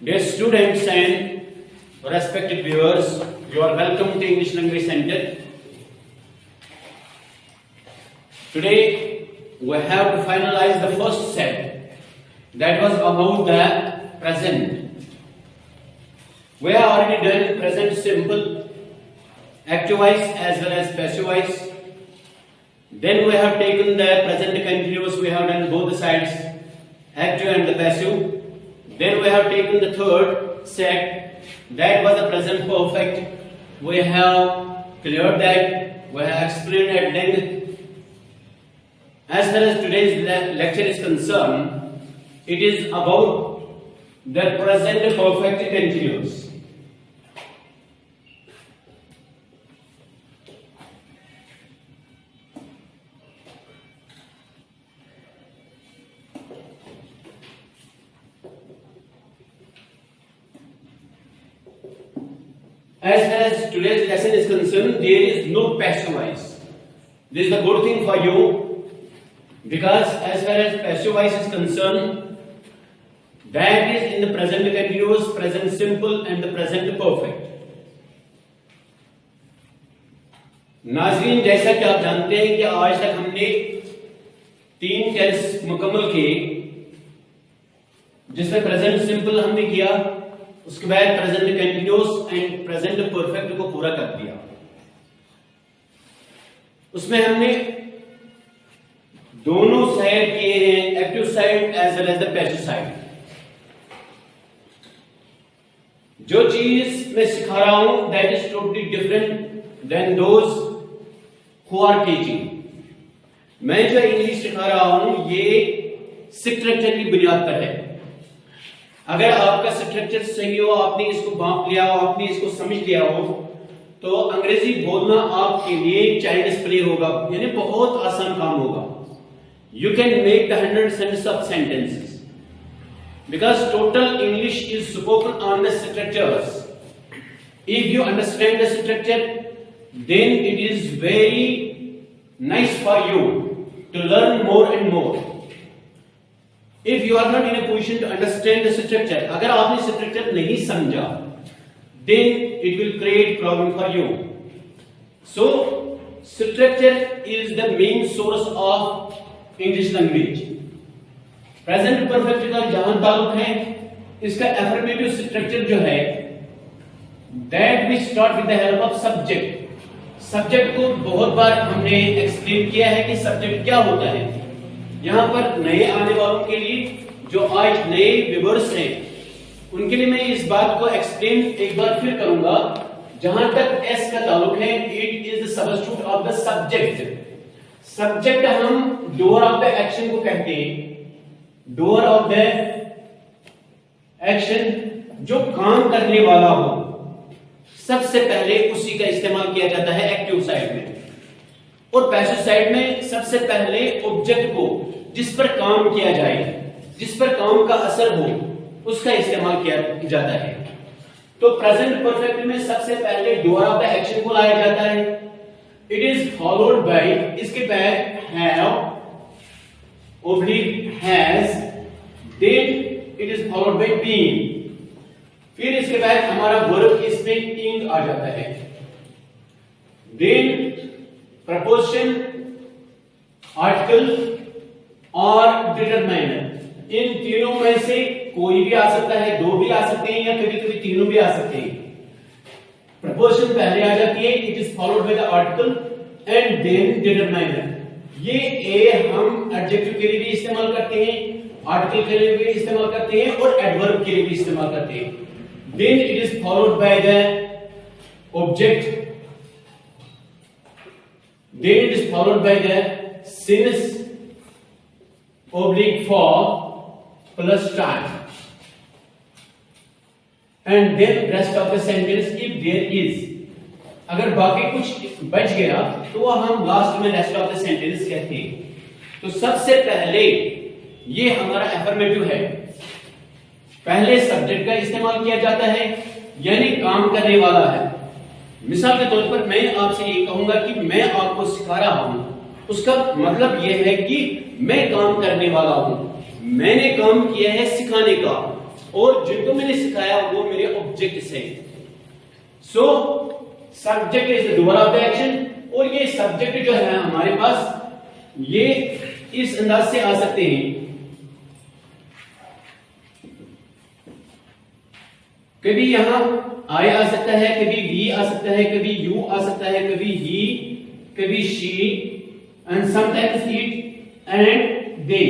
Dear students and respected viewers, you are welcome to English Language Center. Today we have to finalize the first set that was about the present. We have already done present simple, active voice as well as passive voice. Then we have taken the present continuous, we have done both the sides, active and the passive. Then we have taken the third set, that was the present perfect. We have cleared that, we have explained at length. As far as today's lecture is concerned, it is about the present perfect continuous. As far as today's lesson is concerned, there is no passive voice. This is the good thing for you, because as far as passive voice is concerned, that is in the present continuous, present simple and the present perfect. नाज़रीन, जैसा कि आप जानते हैं कि आज तक हमने 3 टेंस मुकम्मल किए, जिसमें प्रेजेंट सिंपल हमने किया, उसके बाद present continuous and present perfect को पूरा कर दिया। उसमें हमने दोनों साइड किए हैं, active side as well as the passive side. जो चीज मैं सिखा रहा हूं that is totally different than those who are teaching. मैं जो इंग्लिश सिखा रहा हूं ये स्ट्रक्चर की बुनियाद पर है। अगर आपका स्ट्रक्चर सही हो, आपने इसको भांप लिया हो, आपने इसको समझ लिया हो, तो अंग्रेजी बोलना आपके लिए चाइल्ड्स प्ले होगा, यानी बहुत आसान काम होगा। You can make the hundreds of sentences because total English is spoken on the structures. If you understand the structure, then it is very nice for you to learn more and more. If you are not in a position to understand the structure, अगर आपने structure नहीं समझा, then it will create problem for you. So, structure is the main source of English language. Present perfect का जहां ताल्लुक है, इसका affirmative structure जो है, that we start with the help of subject. Subject को बहुत बार हमने explain किया है कि subject क्या होता है। यहां पर नए आने वालों के लिए, जो आज नए व्यूअर्स हैं, उनके लिए मैं इस बात को एक्सप्लेन एक बार फिर करूंगा। जहां तक एस का ताल्लुक है, it is the substitute of the subject. Subject हम डूअर ऑफ द एक्शन को कहते हैं। डूअर ऑफ द एक्शन, जो काम करने वाला हो, सबसे पहले उसी का इस्तेमाल किया जाता है एक्टिव साइड में। और पैसिव साइड में सबसे पहले ऑब्जेक्ट को, जिस पर काम किया जाए, जिस पर काम का असर हो, उसका इस्तेमाल किया जाता है। तो प्रेजेंट परफेक्ट में सबसे पहले डूअर ऑफ द एक्शन को लाया जाता है। इट इज फॉलोड बाय, इसके बाद have oblique has, then it is followed by being, फिर इसके बाद हमारा वर्ब इसमें इंग आ जाता है, देन प्रपोजिशन, आर्टिकल और डिटरमाइनर। इन तीनों में से कोई भी आ सकता है, 2 भी आ सकते हैं या कभी कभी तीनों भी आ सकते हैं। प्रपोजिशन पहले आ जाती है, it is followed by the article and then determiner. ये ए हम एडजेक्टिव के लिए भी इस्तेमाल करते हैं, आर्टिकल के लिए भी इस्तेमाल करते हैं और एडवर्ब के लिए भी इस्तेमाल करते हैं। Then it is followed by the object, then it is followed by the since oblique for plus time, and then rest of the sentence if there is। अगर बाकी कुछ बच गया तो हम लास्ट में रेस्ट ऑफ द सेंटेंस कहते हैं। तो सबसे पहले ये हमारा एफर्मेटिव है, पहले सब्जेक्ट का इस्तेमाल किया जाता है, यानी काम करने वाला है। मिसाल के तौर पर मैं आपसे ये कहूंगा कि मैं आपको सिखा रहा हूं, उसका मतलब यह है कि मैं काम करने वाला हूं, मैंने काम किया है सिखाने का। और जिनको मैंने सिखाया वो मेरे ऑब्जेक्ट्स हैं। So subject is the doer of the action, और ये सब्जेक्ट जो है हमारे पास ये इस अंदाज से आ सकते हैं, कभी यहां आई आ सकता है, कभी वी आ सकता है, कभी यू आ सकता है, कभी ही, कभी she, and sometimes it and they.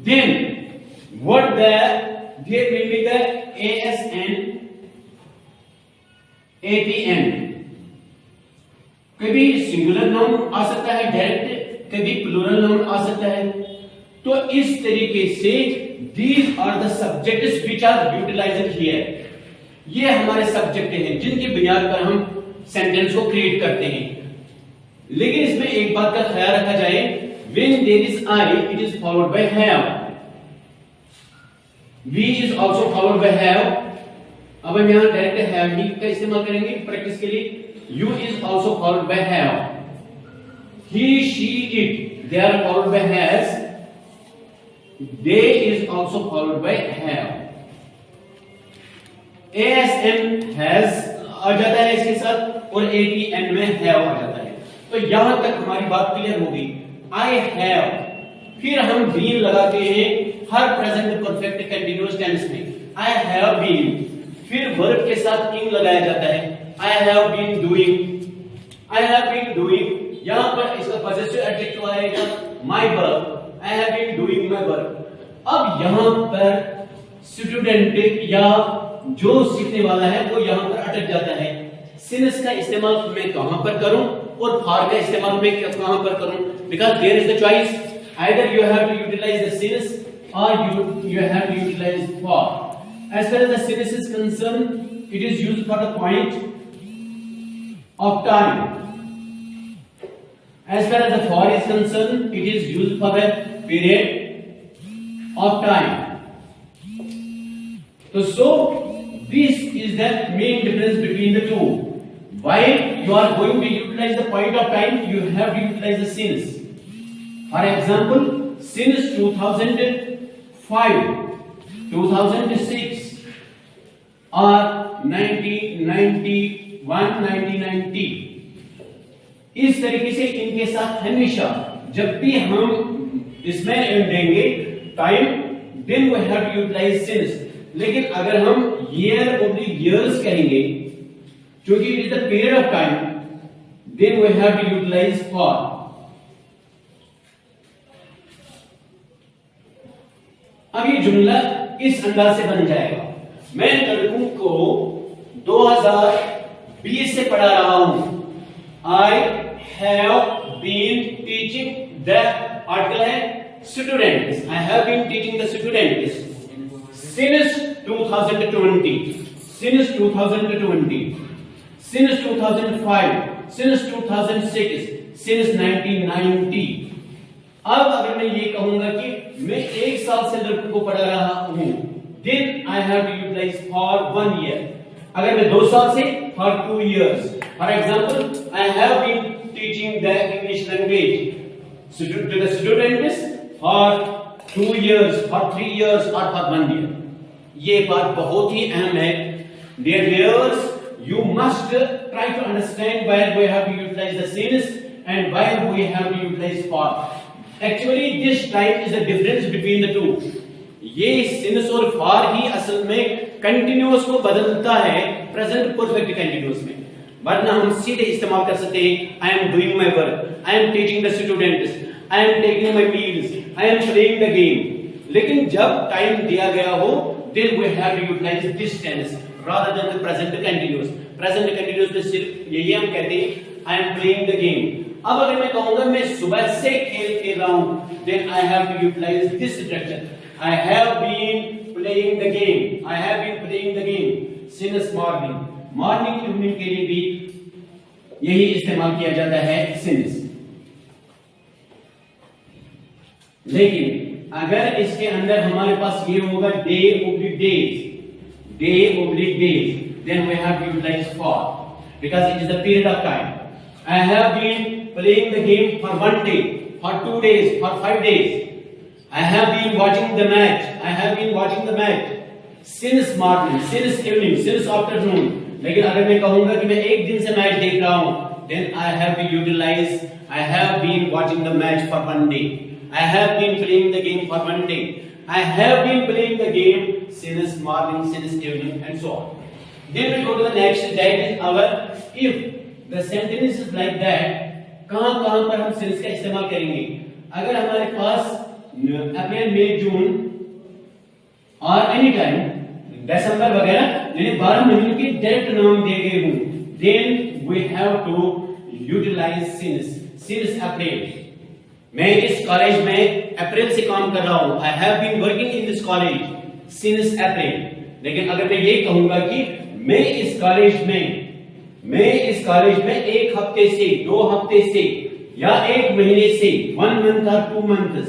Then what the there will be the ASN APN। कभी सिंगुलर नाउन आ सकता है डायरेक्ट, कभी प्लूरल नाउन आ सकता है। तो इस तरीके से these are the subjects which are utilised here. ये हमारे सब्जेक्ट हैं जिनकी बुनियाद पर हम सेंटेंस को क्रिएट करते हैं। लेकिन इसमें एक बात का ख्याल रखा जाए, when there is I it is followed by have, we is also followed by have। अब हम यहां डायरेक्ट have ही का इस्तेमाल करेंगे प्रैक्टिस के लिए। you is also followed by have, he she it they are followed by has, they is also followed by have। ASM has आ जाता है इसके साथ और APN में have आ जाता है। तो यहां तक हमारी बात क्लियर होगी। I have, फिर हम been लगाते हैं हर प्रेजेंट परफेक्ट कंटीन्यूअस टेंस में। I have been, फिर वर्ब के साथ ing लगाया जाता है। I have been doing, I have been doing, यहां पर इसका पॉजिटिव एडजेक्टिव आएगा my work, I have been doing my work। अब यहां पर स्टूडेंट या जो सीखने वाला है वो यहां पर अटक जाता है, सिंस का इस्तेमाल मैं कहां पर करूं और फॉर का इस्तेमाल मैं कहां पर करूं, because there is the choice, either you have to utilise the since और you have to utilize for। As far as the sinus is concerned, it is used for the point of time। As far as the for is concerned, it is used for the period of time। So this is the main difference between the two। While you are going to utilize the point of time, you have to utilize the since। For example, since 2005, 2006 or 1991, 1990, इस तरीके से इनके साथ हमेशा जब भी हम इसमें देंगे time, then we have to utilize since। लेकिन अगर हम year of the years कहेंगे, क्योंकि it is the period of time, then we have to utilize for। अब ये जुमला इस अंदाज से बन जाएगा, मैं लड़कों को 2020 से पढ़ा रहा हूं। I have been teaching the article है students, I have been teaching the students since 2020, since 2020, since 2005, since 2006, since 1990। अब अगर मैं ये कहूंगा कि मैं 1 साल से लड़कों को पढ़ा रहा हूं, then I have to utilize for 1 year। अगर मैं 2 साल से for 2 years। For example, I have been teaching the English language to the students for 2 years, for 3 years or for 1 year। ये बात बहुत ही अहम है। Dear viewers, you must try to understand why we have to utilize the since and why we have to utilize for। Actually, this type is the difference between the two। ये since और for ही असल में continuous को बदलता है present perfect continuous में, वरना हम सीधे इस्तेमाल कर सकते हैं I am doing my work, I am teaching the students, I am taking my meals, I am playing the game। लेकिन जब टाइम दिया गया हो, then we have to utilize this tense rather than the present continuous। present continuous में सिर्फ यही हम कहते हैं I am playing the game। अब अगर मैं कहूंगा मैं सुबह से खेल खेल रहा हूं, then I have to utilize this structure। I have been playing the game, I have been playing the game since morning। Morning evening के लिए भी यही इस्तेमाल किया जाता है since। लेकिन अगर इसके अंदर हमारे पास ये होगा day oblique days, day oblique days, then we have to utilize for because it is the period of time। I have been playing the game for 1 day, for 2 days, for 5 days। I have been watching the match, I have been watching the match since morning, since evening, since afternoon. लेकिन अगर मैं कहूंगा कि मैं एक दिन से match देख रहा हूं, then I have to utilize, I have been watching the match for 1 day, I have been playing the game for 1 day, I have been playing the game since morning, since evening, and so on. Then we go to the next, that is our if. The sentence is like that. कहां कहां पर हम since का इस्तेमाल करेंगे? अगर हमारे पास अप्रैल, मई, जून और एनी टाइम दिसंबर वगैरह यानी 12 महीनों के डायरेक्ट नाम दिए गए हों, then we have to utilize since अप्रैल। मैं इस कॉलेज में अप्रैल से काम कर रहा हूं, I have been working in this college since अप्रैल। लेकिन अगर मैं ये कहूंगा कि मैं इस कॉलेज में 1 हफ्ते से, 2 हफ्ते से या 1 महीने से, 1 month or 2 months,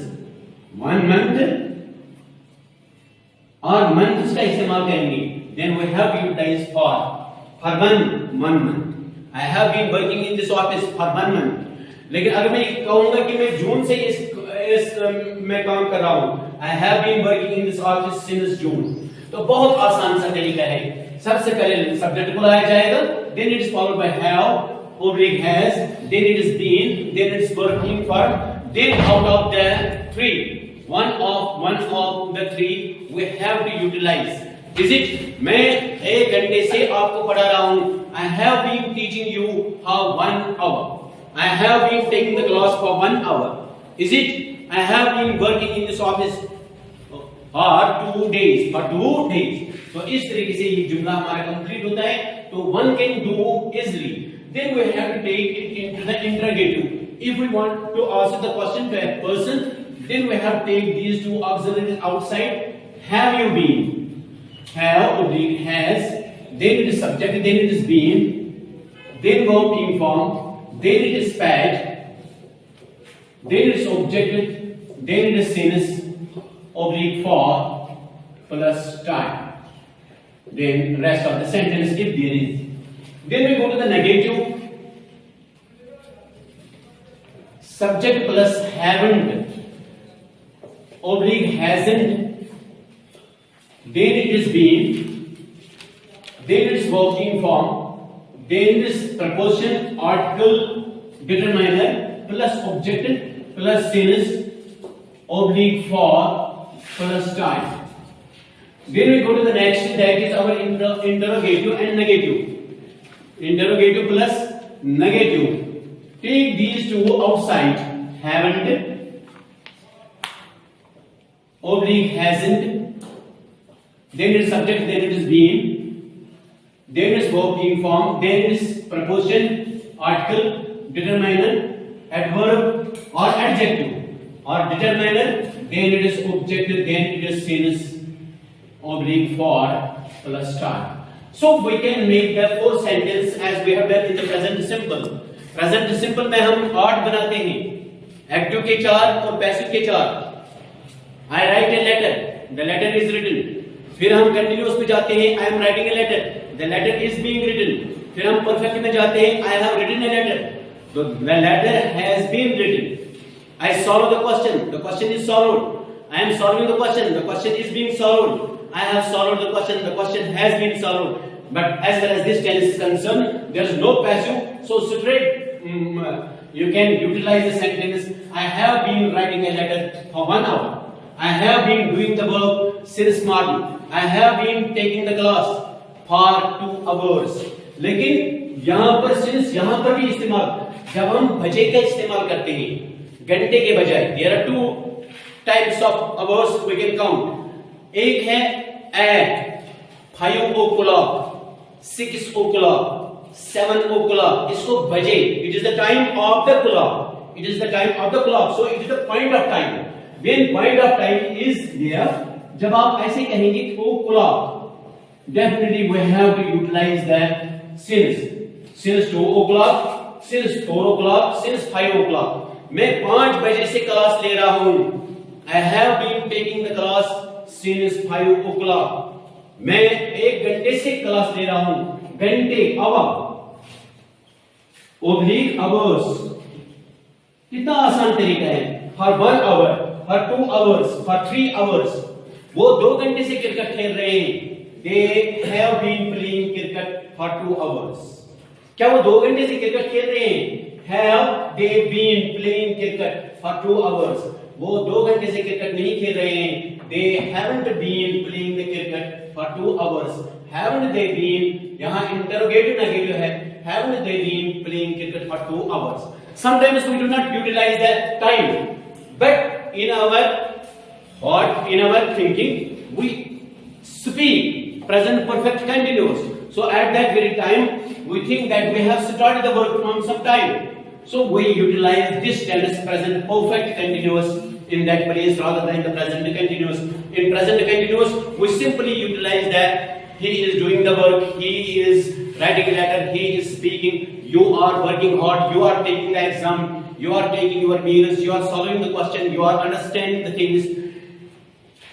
1 month और months का इस्तेमाल करेंगे, then we have to utilize for 1 month। I have been working in this office for 1 month। लेकिन अगर मैं कहूंगा कि मैं जून से इस में काम कर रहा हूं, I have been working in this office since June, तो बहुत आसान सा तरीका है। सबसे पहले सब्जेक्ट बुलाया जाएगा, then it is followed by have, oblique has, then it is been, then it is working for, then out of the 3, one of the 3 we have to utilize। Is it? मैं 1 घंटे से आपको पढ़ा रहा हूं, I have been teaching you for 1 hour, I have been taking the class for 1 hour। Is it? I have been working in this office for 2 days, for 2 days। तो इस तरीके से ये जुमला हमारा कंप्लीट होता है। तो one can do easily। Then we have to take it into the interrogative। If we want to answer the question to a person, then we have to take these 2 auxiliaries outside। Have you been? Have oblique has, then it is subject, then it is been, then verb inform, then it is past, then it is object, then it is since, oblique for plus time, then rest of the sentence if there is। Then we go to the negative, subject plus haven't, oblique hasn't, then it is been, then it is verb inform, then it is preposition, article, determiner plus object plus since, oblique for plus time। Then we go to the next, that is our interrogative and negative। Interrogative plus negative, take these 2 outside, haven't, oblique hasn't, then it is subject, then it is been, then it is verb inform, then it is preposition, article, determiner, adverb or adjective or determiner, then it is object, then it is since, oblique for plus time। So we can make the 4 sentences as we have done in the present simple। present simple में हम 8 बनाते हैं, active के 4 और passive के 4। I write a letter, the letter is written। फिर हम continuous में जाते हैं, I am writing a letter, the letter is being written। फिर हम perfect में जाते हैं, I have written a letter, so the letter has been written। I solve the question is solved, I am solving the question is being solved, I have solved the question has been solved। But as far as this tense is concerned, there is no passive, so straight you can utilize the sentence, I have been writing a letter for 1 hour, I have been doing the work since morning, I have been taking the class for 2 hours। लेकिन यहाँ पर since यहाँ पर भी इस्तेमाल, जब हम बजे का इस्तेमाल करते हैं घंटे के बजाय, there are 2 types of hours we can count। एक है at 5 o'clock, 6 o'clock, 7 o'clock, इसको बजे, it is the time of the clock, it is the time of the clock, so it is the point of time। when point of time is there, जब आप ऐसे कहेंगे o'clock, definitely we have to utilize that since 2 o'clock, since 4 o'clock, since 5 o'clock। मैं 5 बजे से class ले रहा हूं, I have been taking the class since 5 o'clock। मैं 1 घंटे से क्लास ले रहा हूं, घंटे, आवर, oblique hours। कितना आसान तरीका है, for 1 hour, for 2 hours, for 3 hours। वो 2 घंटे से क्रिकेट खेल रहे हैं। They have been playing cricket for 2 hours. क्या वो 2 घंटे से क्रिकेट खेल रहे हैं? Have they been playing cricket for 2 hours? वो 2 घंटे से क्रिकेट नहीं खेल रहे हैं। They haven't been playing the cricket for 2 hours. Haven't they been? यहाँ interrogative negative है। Haven't they been playing cricket for 2 hours? Sometimes we do not utilize that time, but in our thought, in our thinking, we speak present perfect continuous. So at that very time, we think that we have started the work from some time. So we utilize this tense present perfect continuous in that place rather than the present continuous. In present continuous, we simply utilize that he is doing the work, he is writing a letter, he is speaking, you are working hard, you are taking the exam, you are taking your meals, you are solving the question, you are understanding the things.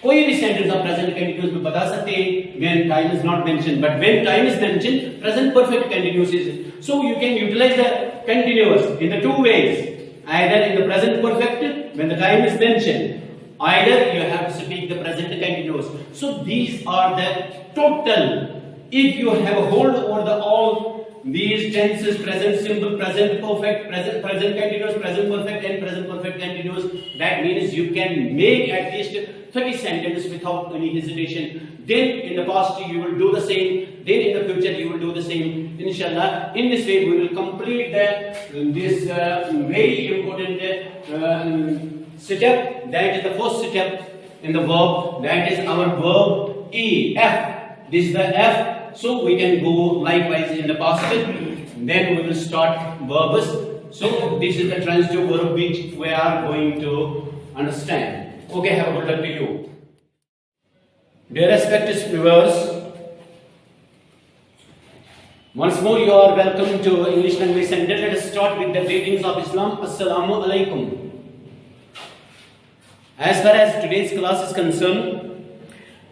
कोई भी sentence आप present continuous में बता सकते हैं when time is not mentioned, but when time is mentioned, present perfect continuous is. So you can utilize the continuous in the 2 ways, either in the present perfect when the time is mentioned, either you have to speak the present continuous. So these are the total. If you have a hold over the all these tenses, present simple, present perfect, present continuous, present perfect and present perfect continuous, that means you can make at least 30 sentences without any hesitation. Then in the past you will do the same, then in the future you will do the same, inshallah. In this way we will complete this very important step, that is the first step in the verb, that is our verb EF. This is the F. So we can go likewise in the past, then we will start verbs. So this is the transitive verb which we are going to understand. Okay, have a good luck to you. Dear respected viewers, once more you are welcome to English Language Center. Let us start with the greetings of Islam. Assalamu alaikum. As far as today's class is concerned,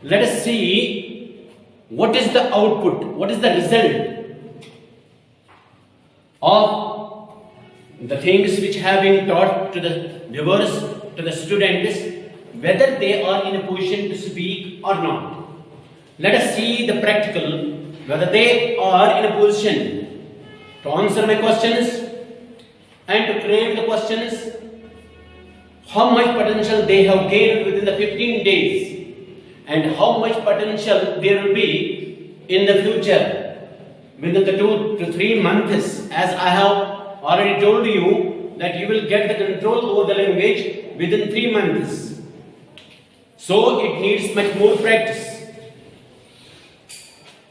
let us see what is the output, what is the result of the things which have been taught to the viewers, to the students, whether they are in a position to speak or not. Let us see the practical, whether they are in a position to answer my questions and to claim the questions, how much potential they have gained within the 15 days and how much potential there will be in the future within the 2 to 3 months. As I have already told you that you will get the control over the language within 3 months. So it needs much more practice.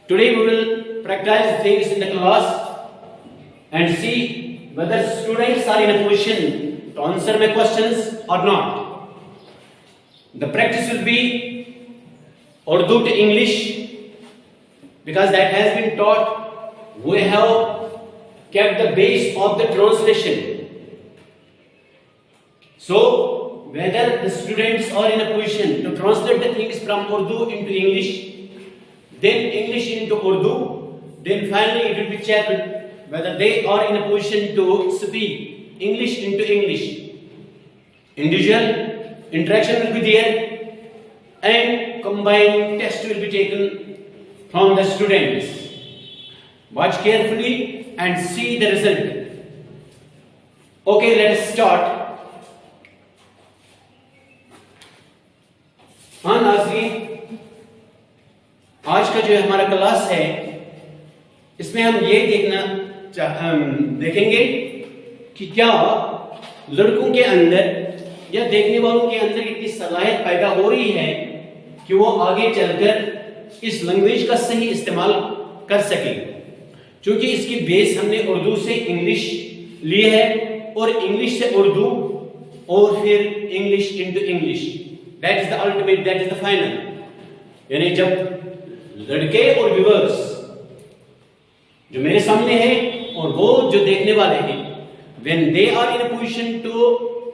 Today we will practice things in the class and see whether students are in a position to answer my questions or not. The practice will be Urdu to English, because that has been taught. We have kept the base of the translation. So whether the students are in a position to translate the things from Urdu into English, then English into Urdu, then finally it will be checked whether they are in a position to speak English into English. Individual interaction will be there and combined test will be taken from the students. Watch carefully and see the result. Okay, let us start. हाँ नाज़रीन, आज का जो हमारा class है इसमें हम ये देखेंगे कि क्या लड़कों के अंदर या देखने वालों के अंदर इतनी सलाहियत पैदा हो रही है कि वो आगे चलकर इस लैंग्वेज का सही इस्तेमाल कर सके, क्योंकि इसकी बेस हमने उर्दू से इंग्लिश ली है और इंग्लिश से उर्दू और फिर English into English. That is the ultimate, that is the final. यानी जब लड़के और व्यूअर्स जो मेरे सामने हैं और वो जो देखने वाले हैं, when they are in a position to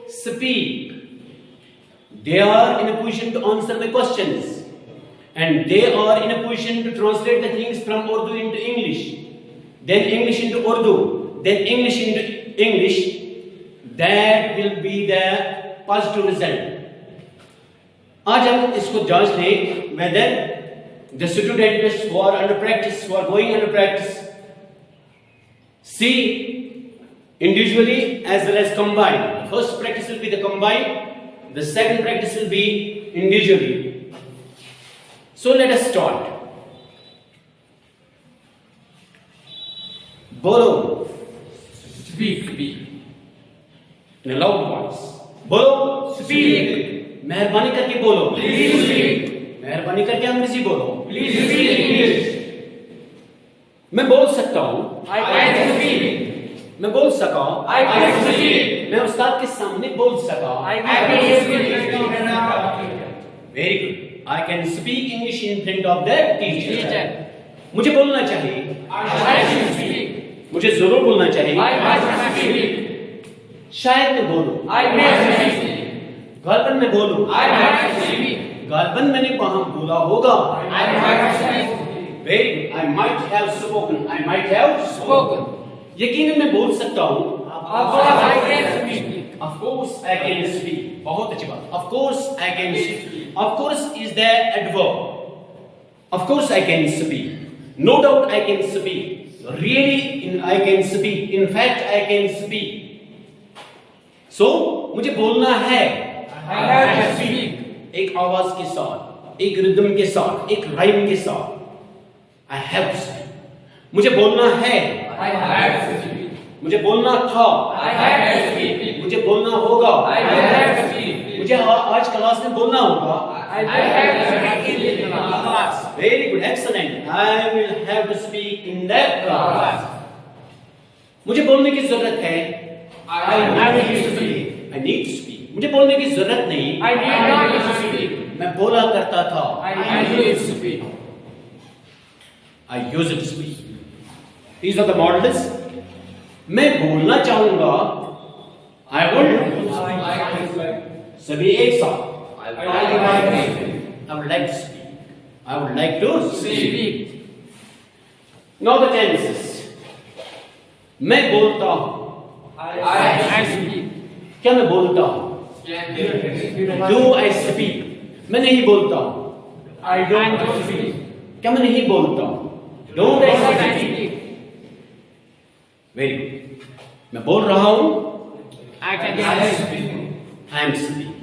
speak, they are in a position to answer my questions, and they are in a position to translate the things from Urdu into English, then English into Urdu, then English into English, that will be the positive result. आज हम इसको जांच लें whether the students who are under practice, who are going under practice, see individually as well as combined. The first practice will be the combined, the second practice will be individually. So let us start. Bolo. Speak. In a loud voice. Bolo. Speak. मेहरबानी करके बोलो. Please speak. मेहरबानी करके अंग्रेजी बोलो. Please speak English. मैं बोल सकता हूँ. I can speak. मैं बोल सका. I can speak. मैं उस्ताद के सामने बोल सका. I can speak. Very good. I can speak English in front of the teacher. Teacher. मुझे बोलना चाहिए. I can speak. मुझे जरूर बोलना चाहिए. I must speak. शायद मैं बोलूं. I may speak. गालबन में बोलूं. I must speak. गालबन मैंने वहां बोला होगा. I must speak. Very good. I might have spoken. I might have Spoken. यकीनन मैं बोल सकता हूँ. Of course I can speak. Of course I can speak. बहुत अच्छी बात. Of course I can speak. Of course is the adverb. Of course I can speak. No doubt I can speak. Really I can speak. In fact I can speak. So मुझे बोलना है. I have to speak. एक आवाज के साथ, एक rhythm के साथ, एक राइम के साथ. I have to speak. मुझे बोलना है. I have to speak. मुझे बोलना था. I have to speak. मुझे बोलना होगा. I have to speak. मुझे आज क्लास में बोलना होगा. I have to speak in the class. Very good, excellent. I will have to speak in that class. मुझे बोलने की जरूरत है. I have to speak. I need to speak. मुझे बोलने की जरूरत नहीं. I need not to speak. मैं बोला करता था. I need to speak. I used to speak. These are the models. मैं बोलना चाहूंगा. I would. सभी एक साथ. I would like to speak. I would like to speak. Now the tenses. मैं बोलता हूँ. I speak. क्या मैं बोलता हूँ? Do I speak? मैं नहीं बोलता हूँ. I don't speak. क्या मैं नहीं बोलता हूँ? Don't I speak? speak. Very good. मैं बोल रहा हूँ. I can speak. I am speaking.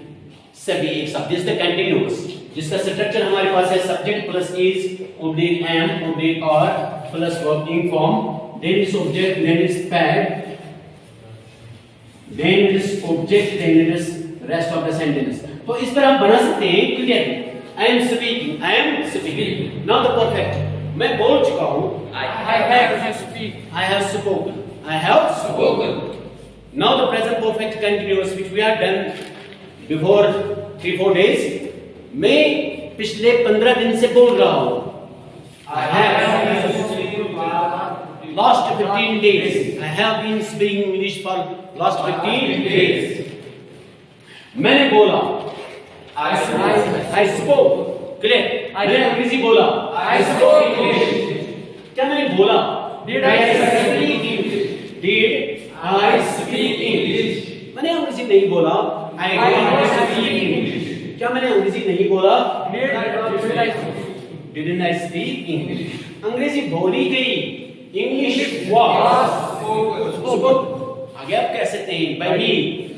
सभी एक साथ. This is the continuous. जिसका स्ट्रक्चर हमारे पास है subject plus is oblique am oblique are plus verb ing form. Then it is object. Then it is pad. Then it is object. Then it is rest of the sentence. तो इस पर आप बना सकते हैं clearly. I am speaking. I am speaking. Now the perfect. मैं बोल चुका हूँ. I have to speak. I have spoken. I have Spoken. Now the present perfect continuous which we have done before 3-4 days. मैं पिछले 15 दिन से बोल रहा हूँ. I have last 15 days. I have been speaking English for last 15 days. मैंने बोला. I spoke. Clear? मैंने अंग्रेजी बोला. I spoke English. क्या मैंने बोला? Did I speak English? Did I speak English? मैंने अंग्रेजी नहीं बोला. I did speak English. क्या मैंने अंग्रेजी नहीं बोला? Didn't I speak English? अंग्रेजी बोली गई. English was spoken. आगे आप कह सकते हैं by me,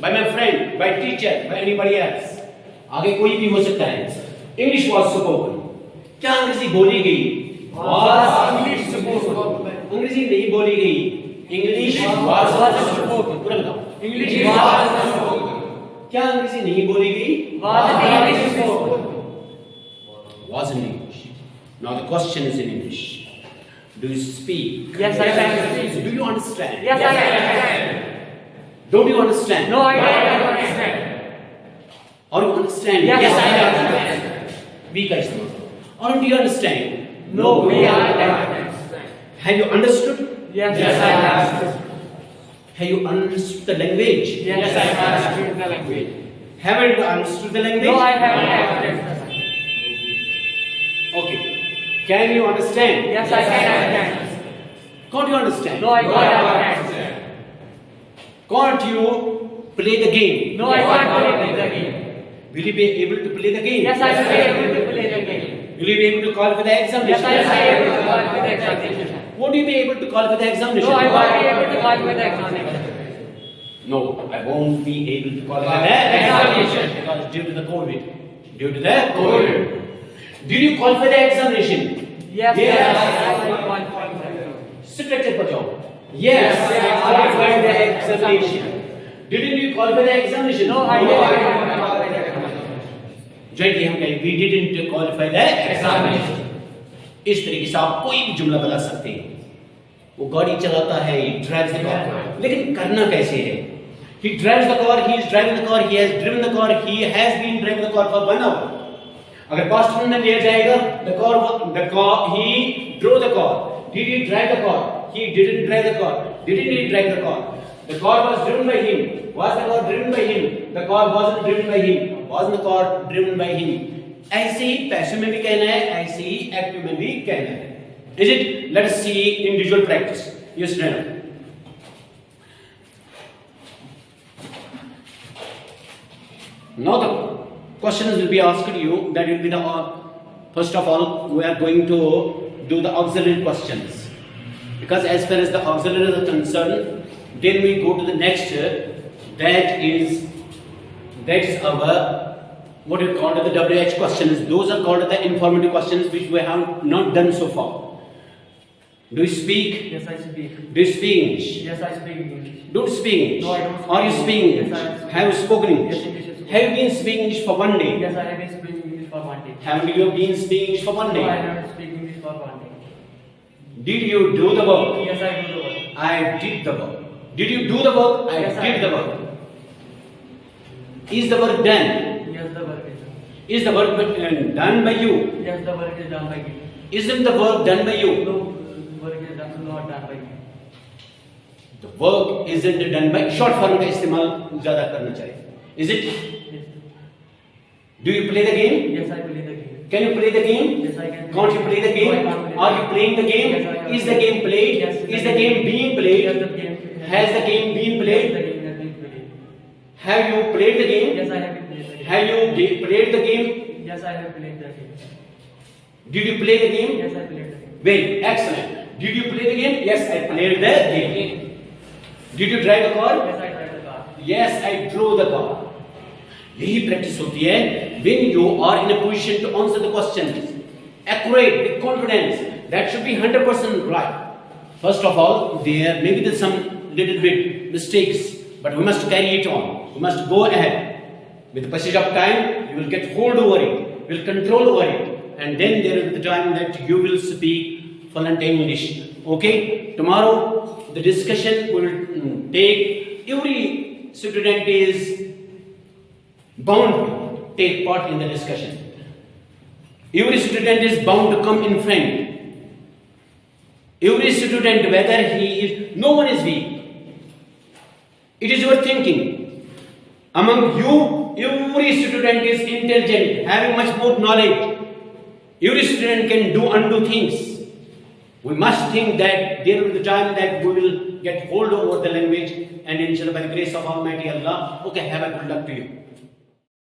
by my friend, by teacher, by anybody else. आगे कोई भी हो सकता है. English was spoken. क्या अंग्रेजी बोली गई? Was English spoken. अंग्रेजी नहीं बोली गई. English was spoken. पूरा बताओ. English was spoken. क्या अंग्रेजी नहीं बोली गई? Was English spoken. Was in English. Now the question is in English. Do you speak? Yes, I can speak. Do you understand? Yes, I can. Don't you understand? No, I don't understand. Or you understand? Yes, I I understand. We guys know. Or do you understand? No, we understand. Have you understood? Yes, I understand. Have you understood the language? Yes, I understood the language. Haven't you understood the language? No, I haven't. Okay. Can you understand? Yes, I can understand. Can't you understand? No, I can't understand. Can't you play the game? No, I can't play the game. Will you be able to play the game? Yes, I will be able to play the game. Will you be able to call for the examination? Yes, I will be able to call for the examination. Won't you be able to call for the examination? No, I won't be able to call for the examination. No, I won't be able to call for the Examination. because due to the COVID. Due to the COVID. Did you call for the examination? Yes, Yes. I will call for the examination. Structure bachao. Yes, I called for the examination. Didn't you call for the examination? No, I didn't call for the examination. Jointly हम कहें we didn't qualify the examination. इस तरीके से आप कोई भी जुमला बता सकते हैं. वो गाड़ी चलाता है, he drives the car. लेकिन करना कैसे है? He drives the car, he is driving the car, he has driven the car, he has been driving the car for 1 hour. अगर past form में लिया जाएगा, the car, he drove the car. Did he drive the car? He didn't drive the car. Didn't he drive the car? The car was driven by him. Was the car driven by him? The car wasn't driven by him. Wasn't the car driven by him? ऐसे ही passive में भी कहना है, ऐसे ही active में भी कहना है. Is it? Let us see individual practice. Yes, Rena. Now the questions will be asked to you. That will be the first of all we are going to do the auxiliary questions. Because as far as the auxiliaries are concerned, then we go to the next. That is our what we call the WH questions. Those are called the informative questions which we have not done so far. Do you speak? Yes, I speak. Do you speak English? Yes, I speak English. Don't speak English. No, I don't speak Are you speaking English. English? Yes, I am speaking. Have you spoken English? Yes, English is spoken. Have you been speaking English for 1 day? Yes, I have been speaking English for 1 day. Have you been speaking English for 1 No, I day? have speak English for 1 day. Did you do the work? Yes, I do the work. I did the work. Did you do the work? I Yes, I did the did. work. Is the work done? Yes, the work is done. Is the work done by you? Yes, the work is done by you. Isn't the work done by you? No, work is done, not done by you. The work isn't done by short form का इस्तेमाल ज़्यादा करना चाहिए. Is it? Yes. Do you play the game? Yes, I play the game. Can you play the game? Yes, I can. Can't you play the No, I game? can't play the Are you game. playing the game? Yes, I can. Is the game played? Yes, Is the game being played? Yes, the game. Has the game been Yes, played? the game has been played. Have you played the game? Yes, I have been played the game. Have you played the game? Yes, I have played the game. Did you play the game? Yes, I played the game. Very excellent. Did you play the game? Yes, I played the game. Did you drive the car? Yes, I drive the car. Yes, I drove the car. यही practice होती है when you are in a position to answer the questions accurate with confidence. That should be 100% right. First of all, there may be some little bit mistakes, but we must carry it on. We must go ahead. With the passage of time, you will get hold over it, will control over it, and then there will be the time that you will speak fluent English. Okay? Tomorrow, the discussion will take. Every student is bound to take part in the discussion. Every student is bound to come in front. Every student, whether he is, no one is weak. It is your thinking. Among you, every student is intelligent, having much more knowledge. Every student can do undo things. We must think that there will be the time that we will get hold over the language, and inshallah by the grace of Almighty Allah, okay, have a good luck to you.